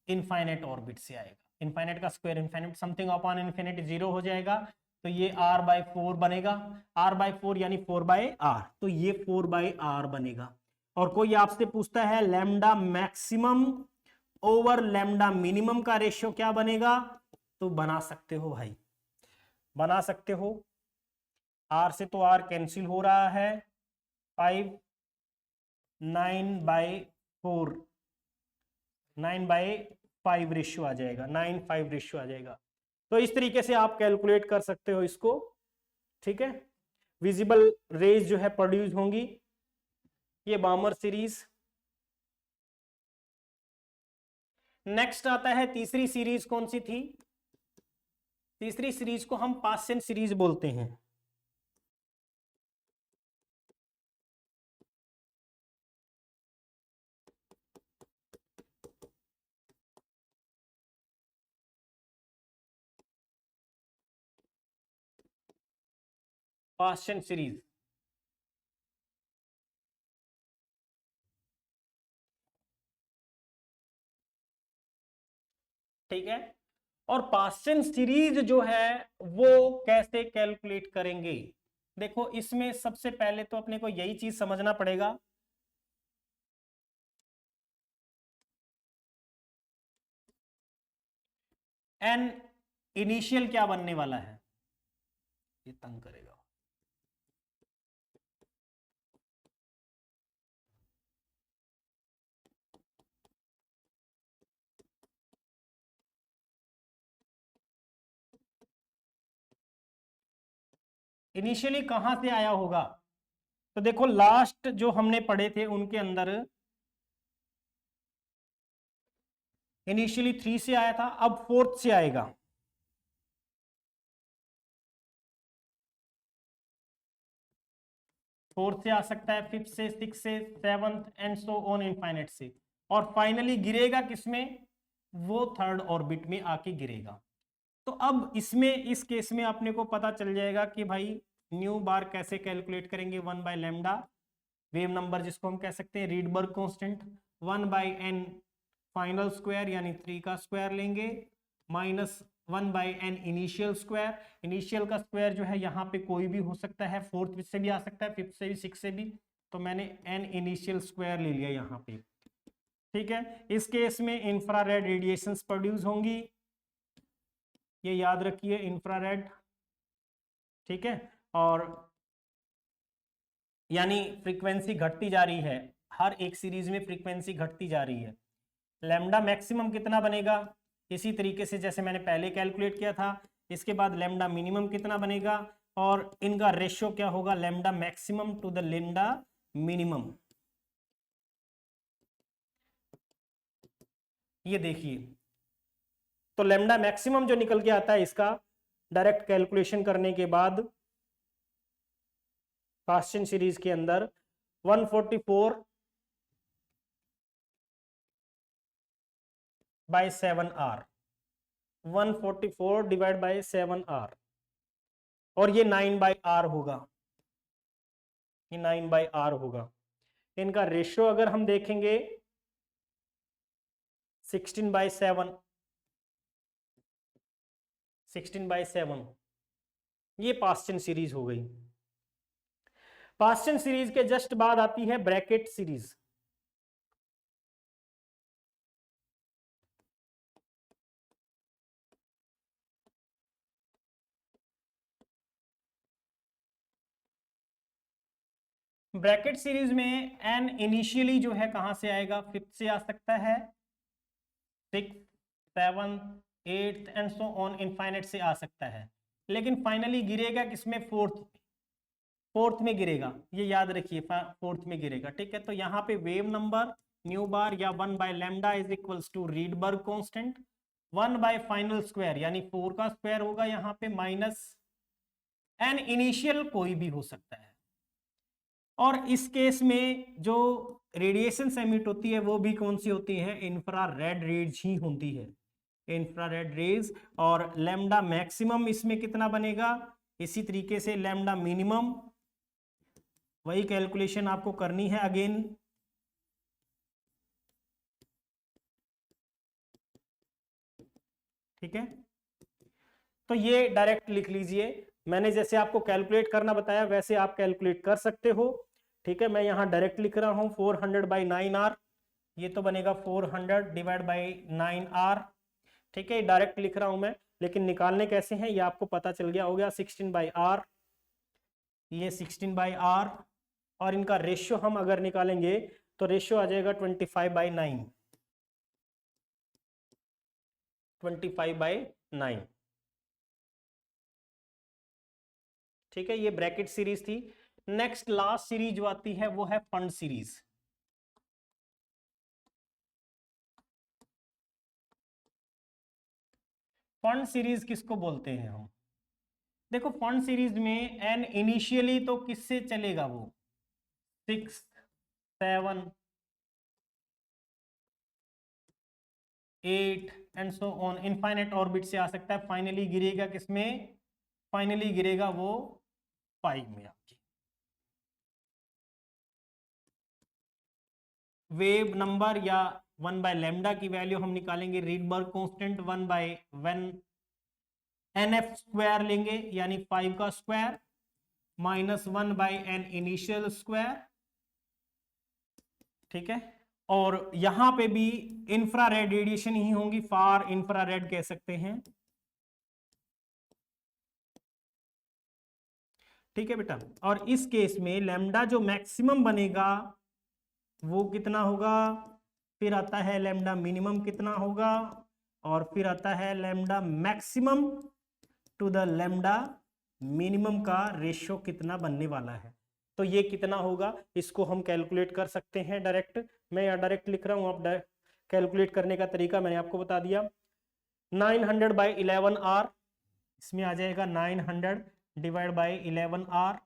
इनफाइनाइट ऑर्बिट से आएगा। इनफाइनाइट का square infinite, something upon infinity 0 हो जाएगा। तो ये r/4 बनेगा, r/4 यानी 4/r, तो ये 4/r बनेगा। और कोई आपसे पूछता है lambda maximum over lambda minimum का रेशियो क्या बनेगा, तो बना सकते हो भाई, बना सकते हो। r से तो r कैंसिल हो रहा है, 5 9/4, 9/5 रेशियो आ जाएगा, 9/5 रेशियो आ जाएगा। तो इस तरीके से आप कैलकुलेट कर सकते हो इसको, ठीक है। विजिबल रेज जो है प्रोड्यूस होंगी, ये बामर सीरीज। नेक्स्ट आता है तीसरी सीरीज, कौन सी थी, तीसरी सीरीज को हम पासचेन सीरीज बोलते हैं। पासचेन सीरीज, ठीक है। और पासचेन सीरीज जो है वो कैसे कैलकुलेट करेंगे, देखो इसमें सबसे पहले तो अपने को यही चीज समझना पड़ेगा, एन इनिशियल क्या बनने वाला है, ये तंग करेगा, इनिशियली कहां से आया होगा। तो देखो लास्ट जो हमने पढ़े थे उनके अंदर इनिशियली 3 से आया था, अब 4th से आएगा। फोर्थ से आ सकता है, 5th से, 6th से, 7th and so on infinite से, और फाइनली गिरेगा किसमें, वो थर्ड ऑर्बिट में आके गिरेगा। तो अब इसमें इस केस में अपने को पता चल जाएगा कि भाई न्यू बार कैसे कैलकुलेट करेंगे, 1/λ वेव नंबर जिसको हम कह सकते हैं Rydberg constant, 1/n final square यानी 3 का स्क्वायर लेंगे, minus 1/n initial square. Initial का स्क्वायर जो है यहाँ पे कोई भी हो सकता है, फोर्थ से भी आ सकता है, फिफ्थ से भी, सिक्स से भी, तो मैंने n इनिशियल स्क्वायर ले लिया यहाँ पे। ठीक है, इस केस में इंफ्रारेड रेडिएशंस प्रोड्यूस होंगी, ये याद रखिए, इंफ्रारेड। ठीक है, और यानी फ्रीक्वेंसी घटती जा रही है, हर एक सीरीज में फ्रीक्वेंसी घटती जा रही है। लैम्डा मैक्सिमम कितना बनेगा, इसी तरीके से जैसे मैंने पहले कैलकुलेट किया था। इसके बाद लैम्डा मिनिमम कितना बनेगा, और इनका रेशियो क्या होगा, lambda maximum to the lambda minimum. ये देखिए, तो लैम्डा मैक्सिमम जो निकल के आता है इसका डायरेक्ट कैलकुलेशन करने के बाद क्वेश्चन सीरीज के अंदर 144/7r, 144 डिवाइड बाय 7r, और ये 9/r होगा, ये 9/r होगा। इनका रेशियो अगर हम देखेंगे 16/7, 16/7, ये पास्चन सीरीज हो गई। पास्चन सीरीज के जस्ट बाद आती है ब्रैकेट सीरीज। ब्रैकेट सीरीज में n इनिशियली जो है कहां से आएगा, फिफ्थ से आ सकता है, six, seven, eight and so on infinite से आ सकता है, लेकिन फाइनली गिरेगा किसमें, फोर्थ में गिरेगा, ये याद रखिए, फोर्थ में गिरेगा। ठीक है, तो यहाँ पे वेव नंबर न्यू बार या 1/λ is equals to Rydberg constant 1 final square, यानी 4 का स्क्वायर होगा यहाँ पे, माइनस n इनिशियल कोई भी हो सकता है। और इस केस में जो रेडिएशन एमिट होती है वो भी कौन सी होती है, इंफ्रारेड रेज ही होती है, इंफ्रारेड रेज। और लैम्डा मैक्सिमम इसमें कितना बनेगा, इसी तरीके से लैम्डा मिनिमम, वही कैलकुलेशन आपको करनी है अगेन। ठीक है, तो ये डायरेक्ट लिख लीजिए, मैंने जैसे आपको कैलकुलेट करना बताया वैसे आप कैलकुलेट कर सकते हो। ठीक है, मैं यहाँ डायरेक्ट लिख रहा हूँ 400/9r, ये तो बनेगा 400 डिवाइड बाई 9r। ठीक है, डायरेक्ट लिख रहा हूं मैं, लेकिन निकालने कैसे हैं ये आपको पता चल गया होगा, 16/r, ये 16/r, और इनका रेशियो हम अगर निकालेंगे तो रेशियो आ जाएगा 25/9, 25/9। ठीक है, ये ब्रैकेट सीरीज थी। नेक्स्ट लास्ट सीरीज जो आती है वो है फंड सीरीज। फंड सीरीज किसको बोलते हैं हम, देखो फंड सीरीज में एन इनिशियली तो किससे चलेगा, वो 6, 7, 8 and so on infinite orbit से आ सकता है, फाइनली गिरेगा किसमें, फाइनली गिरेगा वो 5 में आपकी। वेव नंबर या 1/λ की वैल्यू हम निकालेंगे, रीडबर्ग कांस्टेंट 1/1 nf स्क्वायर लेंगे, यानी 5 का square, minus 1/n initial square. ठीक है, और यहां पे भी इंफ्रारेड रेडिएशन ही होंगी, फार इंफ्रारेड कह सकते हैं। ठीक है बेटा, और इस केस में लैम्डा जो मैक्सिमम बनेगा वो कितना होगा, फिर आता है लैम्डा मिनिमम कितना होगा, और फिर आता है lambda maximum to the lambda minimum का रेशियो कितना बनने वाला है। तो ये कितना होगा इसको हम कैलकुलेट कर सकते हैं डायरेक्ट, मैं यहाँ डायरेक्ट लिख रहा हूँ, आप कैलकुलेट करने का तरीका मैंने आपको बता दिया। 900/11r, इसमें आ जाएगा 900 डिवाइड बाई 11r।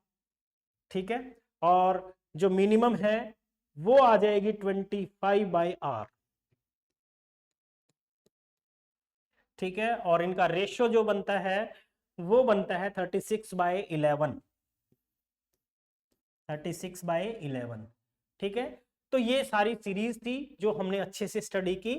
ठीक है, और जो मिनिमम है वो आ जाएगी 25/r। ठीक है, और इनका रेशियो जो बनता है वो बनता है 36/11, 36/11। ठीक है, तो ये सारी सीरीज थी जो हमने अच्छे से स्टडी की।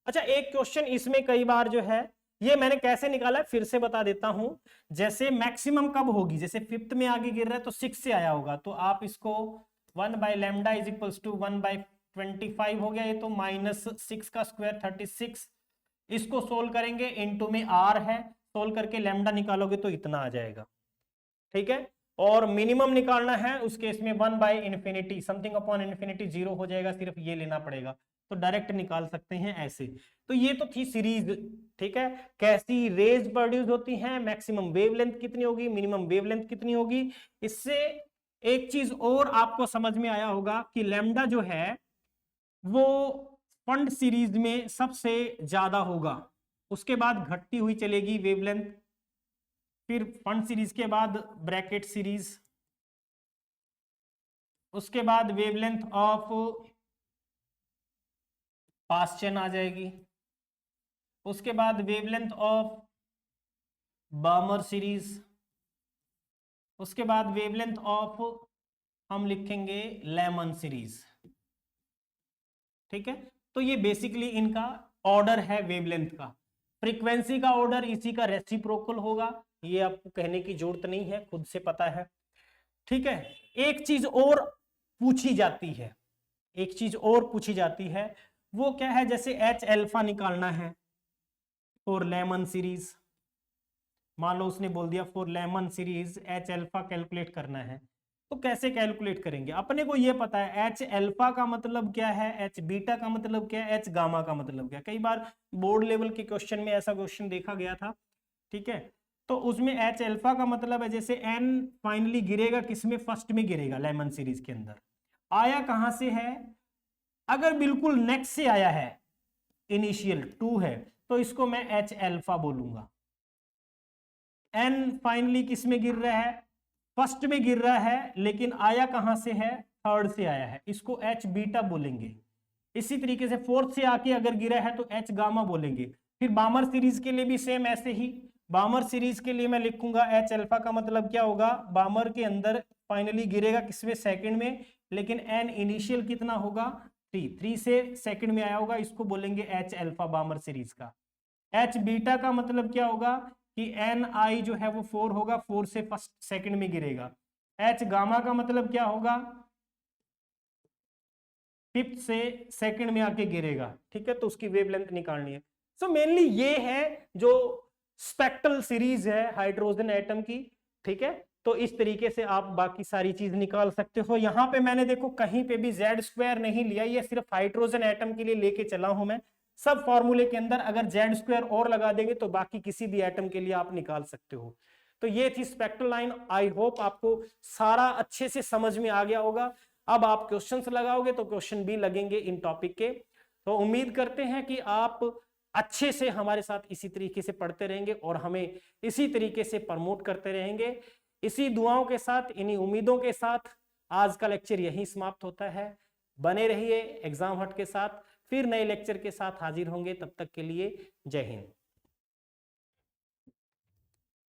अच्छा, एक क्वेश्चन इसमें कई बार जो है, ये मैंने कैसे निकाला फिर से बता देता हूं। जैसे मैक्सिमम कब होगी, जैसे फिफ्थ में आगे गिर रहा है तो 6 से आया होगा, तो आप इसको 1/λ इज इक्वल्स टू 1/25 हो गया, ये तो -6 का स्क्वायर 36। इसको सोल्व करेंगे, इनटू में r है, सोल्व करके लैम्डा निकालोगे तो इतना आ जाएगा। ठीक है, और मिनिमम निकालना है उस केस में 1/∞, समथिंग अपॉन इन्फिनिटी 0 हो जाएगा, सिर्फ ये लेना पड़ेगा, तो डायरेक्ट निकाल सकते हैं ऐसे। तो ये तो थी सीरीज। ठीक है, कैसी रेज प्रोड्यूस होती हैं, मैक्सिमम वेवलेंथ कितनी होगी, मिनिमम वेवलेंथ कितनी होगी। इससे एक चीज और आपको समझ में आया होगा कि लैम्डा जो है वो फंड सीरीज में सबसे ज्यादा होगा, उसके बाद घटती हुई चलेगी वेवलेंथ, फिर फंड सीरीज के बाद ब्रैकेट सीरीज, उसके बाद वेवलेंथ ऑफ पास चेन आ जाएगी, उसके बाद वेवलेंथ ऑफ बामर सीरीज, उसके बाद वेवलेंथ ऑफ हम लिखेंगे लेमन सीरीज। ठीक है, तो ये बेसिकली इनका ऑर्डर है वेवलेंथ का। फ्रीक्वेंसी का ऑर्डर इसी का रेसिप्रोकल होगा, ये आपको कहने की जरूरत नहीं है, खुद से पता है। ठीक है, एक चीज और पूछी जाती है, एक चीज और पूछी जाती है, वो क्या है, जैसे एच अल्फा निकालना है फॉर लेमन सीरीज, मान लो उसने बोल दिया for Lyman series H alpha calculate करना है, तो कैसे कैलकुलेट करेंगे। अपने को ये पता है एच अल्फा का मतलब क्या है, एच बीटा का मतलब क्या है, एच गामा का मतलब क्या है। कई बार बोर्ड लेवल के क्वेश्चन में ऐसा क्वेश्चन देखा गया था। ठीक है, तो उसमें एच अल्फा का मतलब है, जैसे एन फाइनली गिरेगा किसमें, फर्स्ट में गिरेगा लेमन सीरीज के अंदर, आया कहां से है, अगर बिल्कुल नेक्स्ट से आया है, इनिशियल 2 है, तो इसको मैं एच अल्फा बोलूंगा। एन फाइनली किस में गिर रहा है, फर्स्ट में गिर रहा है, लेकिन आया कहां से है, थर्ड से आया है, इसको एच बीटा बोलेंगे। इसी तरीके से फोर्थ से आके अगर गिरा है तो एच गामा बोलेंगे। फिर बामर सीरीज के लिए भी सेम ऐसे ही, बामर सीरीज के लिए मैं लिखूंगा एच अल्फा का मतलब क्या होगा, बामर के अंदर फाइनली गिरेगा किसमें, सेकंड में, लेकिन एन इनिशियल कितना होगा, 3 से सेकंड में आया होगा, इसको बोलेंगे एच अल्फा बामर सीरीज का। एच बीटा का मतलब क्या होगा कि एन आई जो है वो 4 होगा, 4 से फर्स्ट सेकंड में गिरेगा। एच गामा का मतलब क्या होगा, फिफ्थ से सेकंड में आके गिरेगा। ठीक है, तो उसकी वेवलेंथ निकालनी है। सो मेनली ये है जो स्पेक्ट्रल सीरीज है हाइड्रोजन एटम की। ठीक है, तो इस तरीके से आप बाकी सारी चीज निकाल सकते हो। यहां पे मैंने देखो कहीं पे भी Z² नहीं लिया, ये सिर्फ हाइड्रोजन एटम के लिए लेके चला हूं मैं। सब फॉर्मूले के अंदर अगर Z² और लगा देंगे तो बाकी किसी भी एटम के लिए आप निकाल सकते हो। तो ये थी स्पेक्ट्रल लाइन। आई होप आपको सारा अच्छे से समझ में आ गया होगा। अब आप क्वेश्चंस लगाओगे तो क्वेश्चन भी लगेंगे इन टॉपिक के। तो उम्मीद करते हैं कि आप अच्छे से हमारे साथ इसी तरीके से पढ़ते रहेंगे और हमें इसी तरीके से प्रमोट करते रहेंगे। इसी दुआओं के साथ, इन्हीं उम्मीदों के साथ आज का लेक्चर यहीं समाप्त होता है। बने रहिए एग्जाम हट के साथ, फिर नए लेक्चर के साथ हाजिर होंगे। तब तक के लिए जय हिंद।